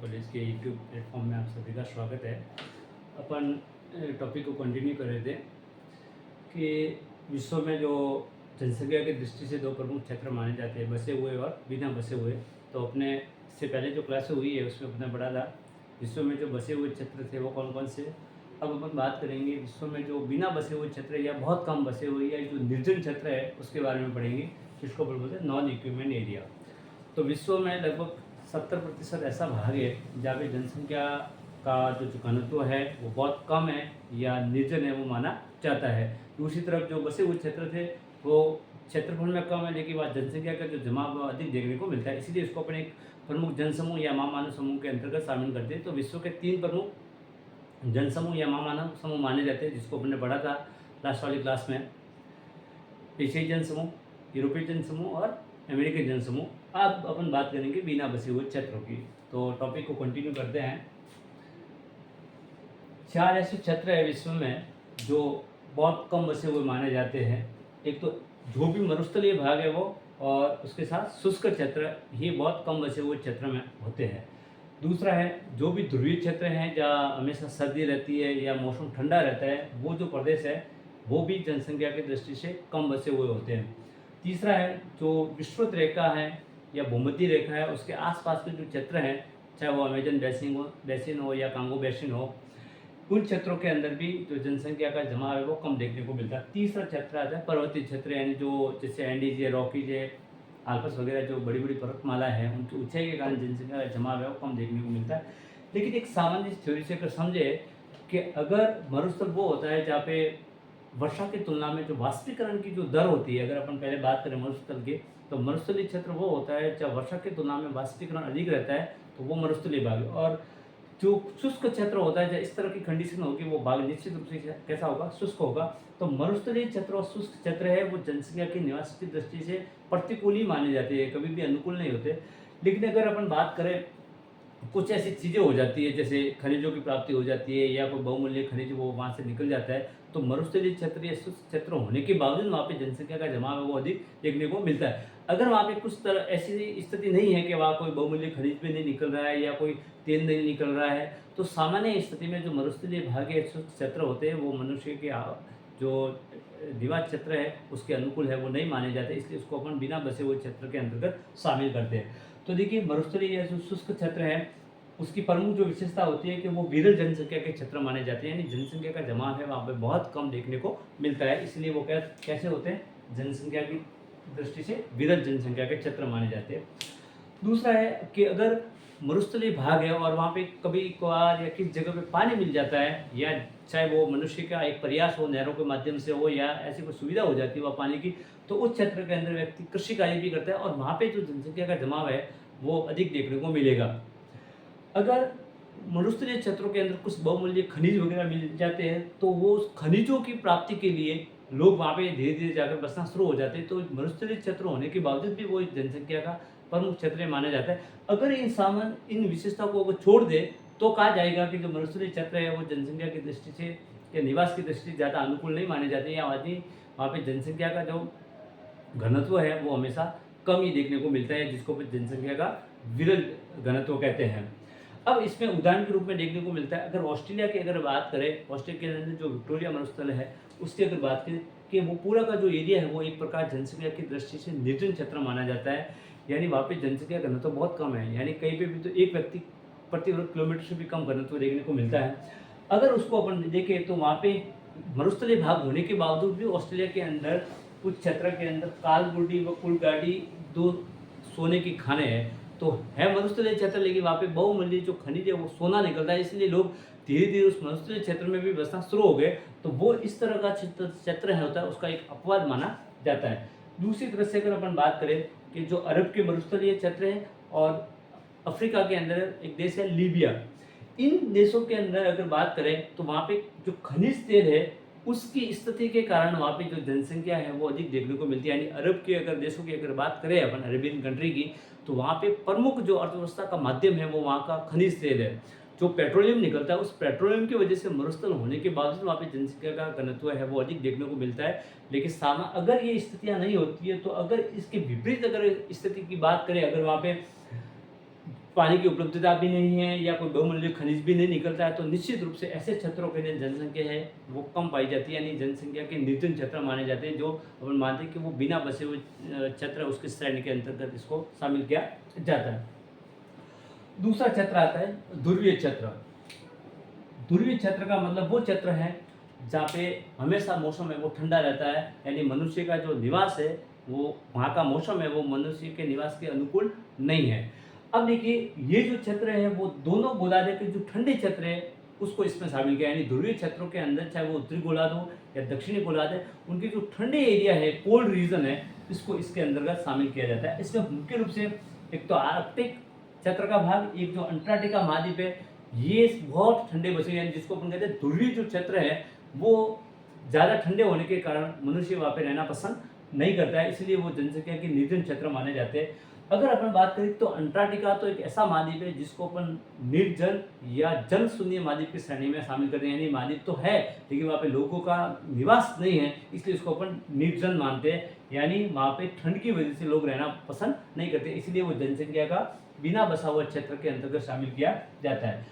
College के YouTube platform में आप सभी का स्वागत है। अपन टॉपिक को कंटिन्यू कर रहे थे कि विश्व में जो जनसंख्या की दृष्टि से दो प्रमुख क्षेत्र माने जाते हैं, बसे हुए और बिना बसे हुए। तो अपने इससे पहले जो क्लास हुई है उसमें अपने पढ़ा था विश्व में जो बसे हुए क्षेत्र थे वो कौन कौन से। अब अपन बात करेंगे विश्व में जो बिना बसे हुए क्षेत्र या बहुत कम बसे हुए या जो निर्जन क्षेत्र है उसके बारे में पढ़ेंगे, जिसको अपन बोलते हैं नॉन इक्विपमेंट एरिया। तो विश्व में लगभग 70% ऐसा भाग है जहाँ पे जनसंख्या का जो घनत्व है वो बहुत कम है या निर्जन है वो माना जाता है। दूसरी तरफ जो बसे हुए क्षेत्र थे वो क्षेत्रफल में कम है, लेकिन वह जनसंख्या का जो जमाव अधिक देखने को मिलता है, इसलिए इसको अपने एक प्रमुख जनसमूह या महामानव समूह के अंतर्गत शामिल करते हैं। तो विश्व के 3 प्रमुख जनसमूह या महामानव समूह माने जाते हैं, जिसको अपने पढ़ा था लास्ट वाली क्लास में। एशियाई जनसमूह, यूरोपीय जनसमूह और अमेरिकन जनसमूह। अब अपन बात करेंगे बिना बसे हुए क्षेत्रों की। तो टॉपिक को कंटिन्यू करते हैं। 4 ऐसे क्षेत्र है विश्व में जो बहुत कम बसे हुए माने जाते हैं। एक तो जो भी मरुस्थलीय भाग है वो, और उसके साथ शुष्क क्षेत्र, ये बहुत कम बसे हुए क्षेत्र में होते हैं। दूसरा है जो भी ध्रुवीय क्षेत्र हैं जहाँ हमेशा सर्दी रहती है या मौसम ठंडा रहता है, वो जो प्रदेश है वो भी जनसंख्या की दृष्टि से कम बसे हुए होते हैं। तीसरा है जो विषुवत रेखा है या भूमध्य रेखा है उसके आसपास के जो क्षेत्र हैं, चाहे वो अमेजन बेसिन हो या कांगो बेसिन हो, उन क्षेत्रों के अंदर भी जो जनसंख्या का जमाव है वो कम देखने को मिलता है। तीसरा क्षेत्र आता है पर्वतीय क्षेत्र, यानी जो जैसे एंडीज है, रॉकीज है, आल्प्स वगैरह जो बड़ी बड़ी पर्वतमाला है, उनकी ऊंचाई के कारण जनसंख्या का जमाव है वो कम देखने को मिलता है। लेकिन एक सामान्य थ्योरी से अगर समझे कि अगर मरुस्थल वो होता है जहाँ पे वर्षा की तुलना में जो वाष्पीकरण की जो दर होती है, अगर अपन पहले बात करें मरुस्थल की, तो मरुस्थलीय क्षेत्र वो होता है जब वर्षा की तुलना में वाष्पीकरण अधिक रहता है, तो वो मरुस्थलीय भाग है। और जो शुष्क क्षेत्र होता है, जब इस तरह की कंडीशन होगी, वो भाग निश्चित रूप से कैसा होगा, शुष्क होगा। तो मरुस्थलीय क्षेत्र और शुष्क क्षेत्र है वो जनसंख्या के निवास की दृष्टि से प्रतिकूल ही माने जाते हैं, कभी भी अनुकूल नहीं होते। लेकिन अगर अपन बात करें कुछ ऐसी चीज़ें हो जाती है, जैसे खनिजों की प्राप्ति हो जाती है या कोई बहुमूल्य खनिज वो वहाँ से निकल जाता है, तो मरुस्थलीय क्षेत्र या शुष्क क्षेत्र होने के बावजूद वहाँ पे जनसंख्या का जमाव है वो अधिक देखने को मिलता है। अगर वहाँ पे कुछ तरह ऐसी स्थिति नहीं है कि वहाँ कोई बहुमूल्य खनिज भी नहीं निकल रहा है या कोई तेल नहीं निकल रहा है, तो सामान्य स्थिति में जो मरुस्थलीय भाग या शुष्क क्षेत्र होते हैं वो मनुष्य के जो निवास क्षेत्र है उसके अनुकूल है, वो नहीं माने जाते, इसलिए उसको अपन बिना बसे हुए क्षेत्र के अंतर्गत शामिल करते हैं। तो देखिए मरुस्थलीय या जो शुष्क क्षेत्र है उसकी प्रमुख जो विशेषता होती है कि वो विरल जनसंख्या के क्षेत्र माने जाते हैं, यानी जनसंख्या का जमाव है वहाँ पे बहुत कम देखने को मिलता है, इसलिए वो कैसे होते हैं, जनसंख्या की दृष्टि से विरल जनसंख्या के क्षेत्र माने जाते हैं। दूसरा है कि अगर मरुस्थलीय भाग है और वहाँ पे कभी कभार या किस जगह पे पानी मिल जाता है, या चाहे वो मनुष्य का एक प्रयास हो, नहरों के माध्यम से हो या ऐसी कोई सुविधा हो जाती है वहाँ पानी की, तो उस क्षेत्र के अंदर व्यक्ति कृषि कार्य भी करता है और वहाँ पे जो जनसंख्या का जमाव है वो अधिक देखने को मिलेगा। अगर मरुस्थलीय क्षेत्रों के अंदर कुछ बहुमूल्य खनिज वगैरह मिल जाते हैं, तो वो उस खनिजों की प्राप्ति के लिए लोग वहाँ पे धीरे धीरे जाकर बसना शुरू हो जाते हैं। तो मरुस्थलीय क्षेत्र होने के बावजूद भी वो जनसंख्या का प्रमुख क्षेत्र माना जाता है। अगर इन विशेषताओं को अगर छोड़ दे तो कहा जाएगा कि जो मरुस्थलीय क्षेत्र है वो जनसंख्या की दृष्टि से या निवास की दृष्टि से ज़्यादा अनुकूल नहीं माने जाते, या वहाँ पे जनसंख्या का जो घनत्व है वो हमेशा कम ही देखने को मिलता है, जिसको जनसंख्या का विरल घनत्व कहते हैं। अब इसमें उदाहरण के रूप में देखने को मिलता है, अगर ऑस्ट्रेलिया की अगर बात करें, ऑस्ट्रेलिया के अंदर जो विक्टोरिया मरुस्थल है उसकी अगर बात करें कि वो पूरा का जो एरिया है वो एक प्रकार जनसंख्या की दृष्टि से निर्जन क्षेत्र माना जाता है, यानी वहाँ पे जनसंख्या घनत्व बहुत कम है, यानी कहीं पे भी तो एक व्यक्ति प्रति वर्ग किलोमीटर से भी कम घनत्व देखने को मिलता है। अगर उसको अपन देखें तो वहाँ पे मरुस्थलीय भाग होने के बावजूद भी ऑस्ट्रेलिया के अंदर कुछ क्षेत्र के अंदर कालगुडी व कुलगाड़ी 2 सोने की खाने हैं, तो है मरुस्थलीय क्षेत्र, लेकिन वहाँ पे बहुमूल्य जो खनिज है वो सोना निकलता है, इसलिए लोग धीरे धीरे उस मरुस्थलीय क्षेत्र में भी बसना शुरू हो गए। तो वो इस तरह का क्षेत्र होता है उसका एक अपवाद माना जाता है। दूसरी तरफ से अगर अपन बात करें कि जो अरब के मरुस्थलीय क्षेत्र है और अफ्रीका के अंदर एक देश है लीबिया, इन देशों के अंदर अगर बात करें तो वहाँ पे जो खनिज तेल है उसकी स्थिति के कारण वहाँ पे जो जनसंख्या है वो अधिक देखने को मिलती है। यानी अरब के अगर देशों की अगर बात करें अपन अरेबियन कंट्री की, तो वहाँ पे प्रमुख जो अर्थव्यवस्था का माध्यम है वो वहाँ का खनिज तेल है, जो पेट्रोलियम निकलता है। उस पेट्रोलियम की वजह से मरुस्थल होने के बावजूद वहाँ पे जनसंख्या का घनत्व है वो अधिक देखने को मिलता है। लेकिन अगर ये स्थितियाँ नहीं होती है, तो अगर इसके विपरीत अगर स्थिति की बात करें, अगर वहाँ पे पानी की उपलब्धता भी नहीं है या कोई बहुमूल्य खनिज भी नहीं निकलता है, तो निश्चित रूप से ऐसे क्षेत्रों के लिए जनसंख्या है वो कम पाई जाती है, यानी जनसंख्या के निर्जन क्षेत्र माने जाते हैं, जो अपन मानते हैं कि वो बिना बसे हुए क्षेत्र उसके श्रेणी के अंतर्गत इसको शामिल किया जाता है। दूसरा क्षेत्र आता है ध्रुवीय क्षेत्र। ध्रुवीय क्षेत्र का मतलब वो क्षेत्र है जहाँ पे हमेशा मौसम है वो ठंडा रहता है, यानी मनुष्य का जो निवास है वो वहाँ का मौसम है वो मनुष्य के निवास के अनुकूल नहीं है। अब देखिए ये जो क्षेत्र है वो दोनों गोलार्ध के जो ठंडे क्षेत्र है उसको इसमें शामिल किया, यानी ध्रुवीय क्षेत्रों के अंदर चाहे वो उत्तरी गोलार्ध हो या दक्षिणी गोलार्ध है, उनके जो ठंडे एरिया है कोल्ड रीजन है इसको इसके अंतर्गत शामिल किया जाता है। इसमें मुख्य रूप से एक तो आर्कटिक क्षेत्र का भाग, एक जो अंटार्कटिका महाद्वीप है, ये बहुत ठंडे बसे हैं, जिसको अपन कहते हैं ध्रुवीय जो क्षेत्र है वो ज़्यादा ठंडे होने के कारण मनुष्य वहाँ पे रहना पसंद नहीं करता है, इसलिए वो जनसंख्या के निर्जन क्षेत्र माने जाते हैं। अगर अपन बात करें तो अंटार्कटिका तो एक ऐसा महाद्वीप है जिसको अपन निर्जन या जल शून्य महाद्वीप की श्रेणी में शामिल करते हैं, यानी महाद्वीप तो है लेकिन वहाँ पे लोगों का निवास नहीं है, इसलिए इसको अपन निर्जन मानते हैं, यानी वहाँ पे ठंड की वजह से लोग रहना पसंद नहीं करते, इसलिए वो जनसंख्या का बिना बसा हुआ क्षेत्र के अंतर्गत शामिल किया जाता है।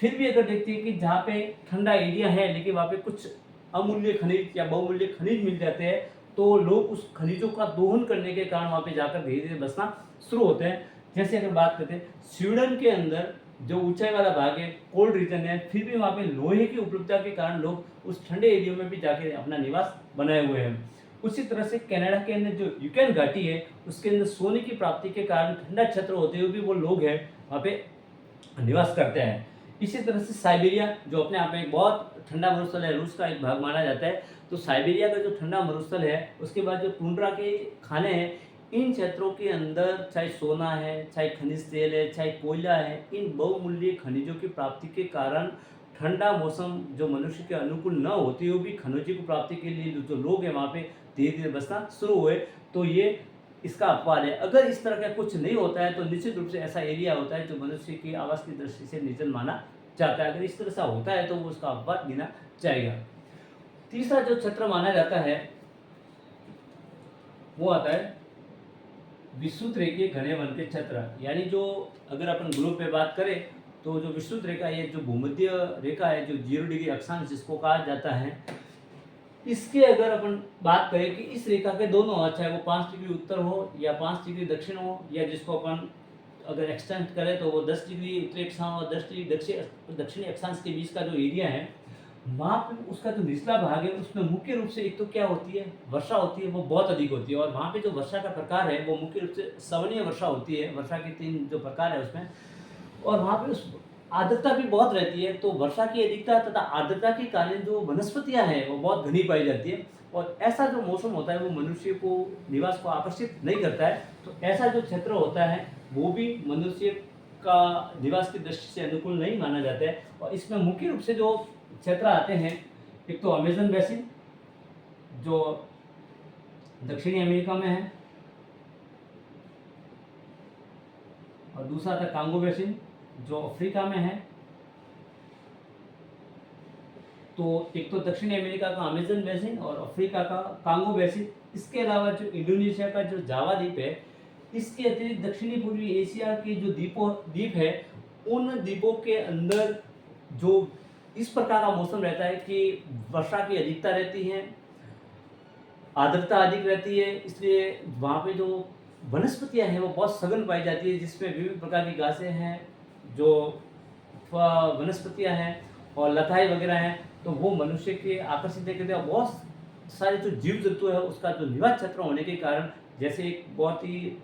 फिर भी अगर देखते हैं कि जहाँ पे ठंडा एरिया है लेकिन वहाँ पे कुछ अमूल्य खनिज या बहुमूल्य खनिज मिल जाते हैं, तो लोग उस खनिजों का दोहन करने के कारण वहाँ पे जाकर धीरे धीरे बसना शुरू होते हैं। जैसे अगर बात करते हैं स्वीडन के अंदर जो ऊंचाई वाला भाग है कोल्ड रीजन है, फिर भी वहाँ पे लोहे की उपलब्धता के कारण लोग उस ठंडे एरिया में भी जाके अपना निवास बनाए हुए हैं। उसी तरह से कनाडा के अंदर जो यूक्रेन घाटी है उसके अंदर सोने की प्राप्ति के कारण ठंडा क्षेत्र होते हुए भी वो लोग हैं वहाँ पे निवास करते हैं। इसी तरह से साइबेरिया जो अपने आप में एक बहुत ठंडा मरुस्थल है, रूस का एक भाग माना जाता है, तो साइबेरिया का जो ठंडा मरुस्थल है उसके बाद जो टुंड्रा के खाने हैं, इन क्षेत्रों के अंदर चाहे सोना है, चाहे खनिज तेल है, चाहे कोयला है, इन बहुमूल्य खनिजों की प्राप्ति के कारण ठंडा मौसम जो मनुष्य के अनुकूल न होते हुए भी खनिजों की प्राप्ति के लिए जो लोग हैं वहाँ पे धीरे धीरे बसना शुरू हुए। तो ये इसका अपवाद है। अगर इस तरह का कुछ नहीं होता है तो निश्चित रूप से ऐसा एरिया होता है जो मनुष्य की आवास की दृष्टि से निर्जन माना जाता है। अगर इस तरह से होता है तो वो उसका अपवाद गिना जाएगा। तीसरा जो क्षेत्र माना जाता है वो आता है विस्तृत रेखीय घने वन के क्षेत्र, यानी जो अगर अपन ग्लोब पे बात करें तो जो विस्तृत रेखा है, जो भूमध्य रेखा है, जो 0 डिग्री अक्षांश जिसको कहा जाता है, इसके अगर अपन बात करें कि इस रेखा के दोनों चाहे वो 5 डिग्री उत्तर हो या 5 डिग्री दक्षिण हो, या जिसको अपन अगर एक्सटेंड करें तो वो 10 डिग्री उत्तरी अक्षांश और 10 डिग्री दक्षिणी अक्षांश के बीच का जो एरिया है, वहाँ पे उसका जो निचला भाग है उसमें मुख्य रूप से एक तो क्या होती है, वर्षा होती है, वो बहुत अधिक होती है। और वहाँ पे जो वर्षा का प्रकार है वो मुख्य रूप से सवनीय वर्षा होती है, वर्षा के 3 जो प्रकार है उसमें। और वहाँ पे उस आर्द्रता भी बहुत रहती है, तो वर्षा की अधिकता तथा आर्द्रता के कारण जो वनस्पतियाँ हैं वो बहुत घनी पाई जाती है। और ऐसा जो मौसम होता है वो मनुष्य को निवास को आकर्षित नहीं करता है, तो ऐसा जो क्षेत्र होता है वो भी मनुष्य का निवास की दृष्टि से अनुकूल नहीं माना जाता है। और इसमें मुख्य रूप से जो क्षेत्र आते हैं, एक तो अमेजन बेसिन जो दक्षिणी अमेरिका में है, और दूसरा था कांगो बेसिन जो अफ्रीका में है। तो एक तो दक्षिणी अमेरिका का अमेजन बेसिन और अफ्रीका का कांगो बेसिन। इसके अलावा जो इंडोनेशिया का जो जावा द्वीप है, इसके अतिरिक्त दक्षिणी पूर्वी एशिया के जो द्वीप है, उन द्वीपों के अंदर जो इस प्रकार का मौसम रहता है कि वर्षा की अधिकता रहती है, आर्द्रता अधिक रहती है, इसलिए वहाँ पे जो वनस्पतियाँ हैं वो बहुत सघन पाई जाती है, जिसमें विभिन्न प्रकार की घासें हैं, जो वनस्पतियाँ हैं और लताएँ वगैरह हैं, तो वो मनुष्य के आकर्षित करते हैं। बहुत सारे जो जीव जंतु है उसका जो निवास क्षेत्र होने के कारण, जैसे एक बहुत ही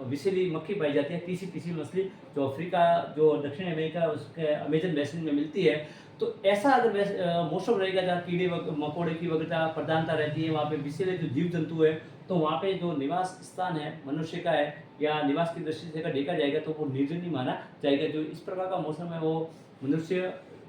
विषैली मक्खी पाई जाती है, टीसी मछली, जो अफ्रीका जो दक्षिण अमेरिका उसके अमेजन बेसिन में मिलती है। तो ऐसा अगर मौसम रहेगा जहाँ कीड़े मकोड़े की वगैरह प्रधानता रहती है, वहाँ पे विषैले जो जीव जंतु है, तो वहाँ पे जो निवास स्थान है मनुष्य का है या निवास की दृष्टि से अगर देखा जाएगा तो वो निर्जन ही माना जाएगा। जो इस प्रकार का मौसम है वो मनुष्य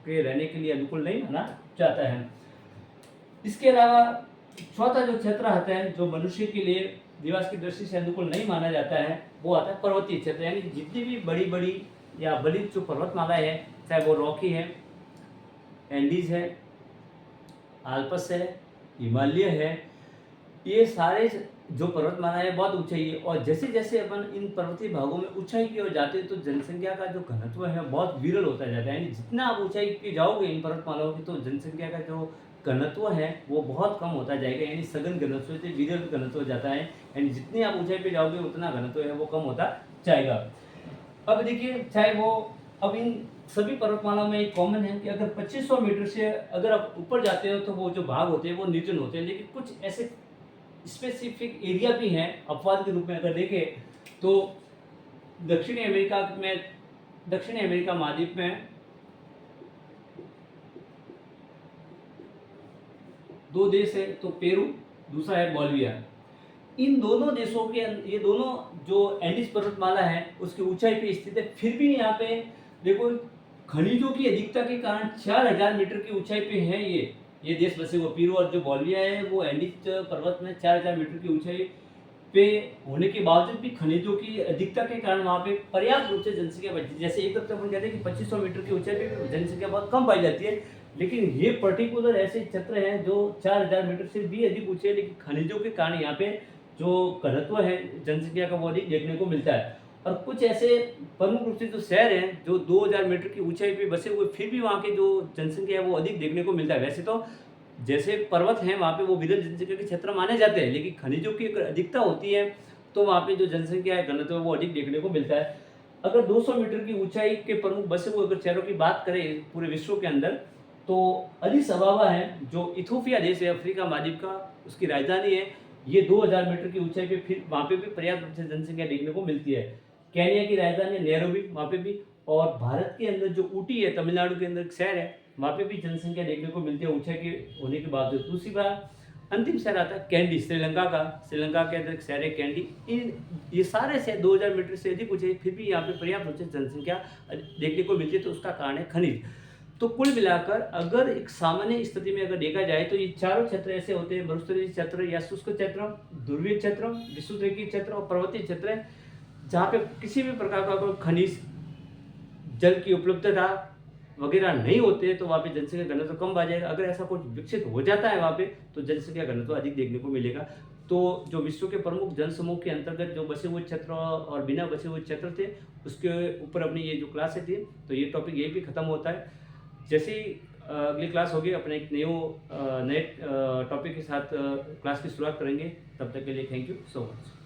के रहने के लिए अनुकूल नहीं माना जाता है। इसके अलावा चौथा जो क्षेत्र आता है जो मनुष्य के लिए निवास की दृष्टि से अनुकूल नहीं माना जाता है, वो आता है पर्वतीय क्षेत्र, यानी जितनी भी बड़ी बड़ी या बड़ी जो पर्वतमालाएं है, चाहे वो रॉकी है, एंडीज है, आल्पस है, हिमालय है, ये सारे जो पर्वतमाला है बहुत ऊंचाई है, और जैसे जैसे अपन इन पर्वतीय भागों में ऊंचाई की ओर जाते हैं तो जनसंख्या का जो घनत्व है बहुत विरल होता जाता है। यानी जितना आप ऊंचाई की जाओगे इन पर्वतमालाओं की, तो जनसंख्या का जो घनत्व है वो बहुत कम होता जाएगा, यानी सघन घनत्व से विरल घनत्व हो जाता है। यानी जितनी आप ऊंचाई पे जाओगे उतना घनत्व है वो कम होता जाएगा। अब देखिए, चाहे वो अब इन सभी पर्वतमालाओं में एक कॉमन है कि अगर 2500 मीटर से अगर आप ऊपर जाते हो तो वो जो भाग होते हैं वो निर्जन होते हैं, लेकिन कुछ ऐसे स्पेसिफिक एरिया भी हैं अपवाद के रूप में अगर देखें तो दक्षिणी अमेरिका महाद्वीप में दो देश है, तो पेरू, दूसरा है बोलिविया। इन दोनों देशों के ये दोनों जो एंडीज पर्वतमाला है उसकी ऊंचाई पे स्थित है, फिर भी यहाँ पे देखो खनिजों की अधिकता के कारण 4000 मीटर की ऊंचाई पे है ये देश बसे हुए। पेरू और जो बोलिविया है वो एंडीज पर्वत में 4000 मीटर की ऊंचाई पे होने के बावजूद भी खनिजों की अधिकता के कारण वहाँ पे पर्याप्त रूप से जनसंख्या बढ़ती है। जैसे एक तरफ अपन कहते हैं कि 2500 मीटर की ऊंचाई पे जनसंख्या बहुत कम पाई जाती है, लेकिन ये पर्टिकुलर ऐसे क्षेत्र हैं जो 4000 मीटर से भी अधिक ऊंचे, लेकिन खनिजों के कारण यहाँ पे जो घनत्व है जनसंख्या का वो अधिक देखने को मिलता है। और कुछ ऐसे प्रमुख रूप से जो शहर हैं जो 2000 मीटर की ऊंचाई पे बसे हुए, फिर भी वहाँ के जो जनसंख्या है वो अधिक देखने को मिलता है। वैसे तो जैसे पर्वत हैं वहाँ पे वो विरल जनसंख्या के क्षेत्र माने जाते हैं, लेकिन खनिजों की अगर अधिकता होती है तो वहाँ पे जो जनसंख्या है घनत्व है वो अधिक देखने को मिलता है। अगर 200 मीटर की ऊंचाई के प्रमुख बसे हुए अगर शहरों की बात करें पूरे विश्व के अंदर, तो अदीस अबाबा है जो इथोपिया देश है अफ्रीका महाद्वीप का, उसकी राजधानी है। ये 2000 मीटर की ऊंचाई पे फिर वहाँ पे भी पर्याप्त रूप से जनसंख्या देखने को मिलती है। केन्या की राजधानी नैरोबी, वहाँ पे भी। और भारत के अंदर जो ऊटी है तमिलनाडु के अंदर एक शहर है, वहाँ पे भी जनसंख्या देखने को मिलती है ऊंचाई के होने के बावजूद। दूसरी बात अंतिम शहर आता है कैंडी, श्रीलंका के अंदर एक शहर है कैंडी। ये सारे शहर 2000 मीटर से अधिक ऊंचे, फिर भी यहाँ पे पर्याप्त रूप से जनसंख्या देखने को मिलती है, तो उसका कारण है खनिज। तो कुल मिलाकर अगर एक सामान्य स्थिति में अगर देखा जाए तो ये चारों क्षेत्र ऐसे होते हैं, मरुस्थलीय क्षेत्र या शुष्क क्षेत्र, ध्रुवीय क्षेत्र, विषुवरेखीय क्षेत्र और पर्वतीय क्षेत्र है, जहाँ पे किसी भी प्रकार का कोई खनिज, जल की उपलब्धता वगैरह नहीं होते तो वहाँ पे जनसंख्या घनत्व कम आ जाएगा। अगर ऐसा कुछ विकसित हो जाता है वहाँ पे तो जनसंख्या घनत्व अधिक देखने को मिलेगा। तो जो विश्व के प्रमुख जनसमूह के अंतर्गत जो बसे हुए क्षेत्र और बिना बसे हुए क्षेत्र थे उसके ऊपर अपनी ये जो क्लास थी, तो ये टॉपिक यही भी खत्म होता है। जैसे ही अगली क्लास होगी अपने एक नए टॉपिक के साथ क्लास की शुरुआत करेंगे। तब तक के लिए थैंक यू सो मच।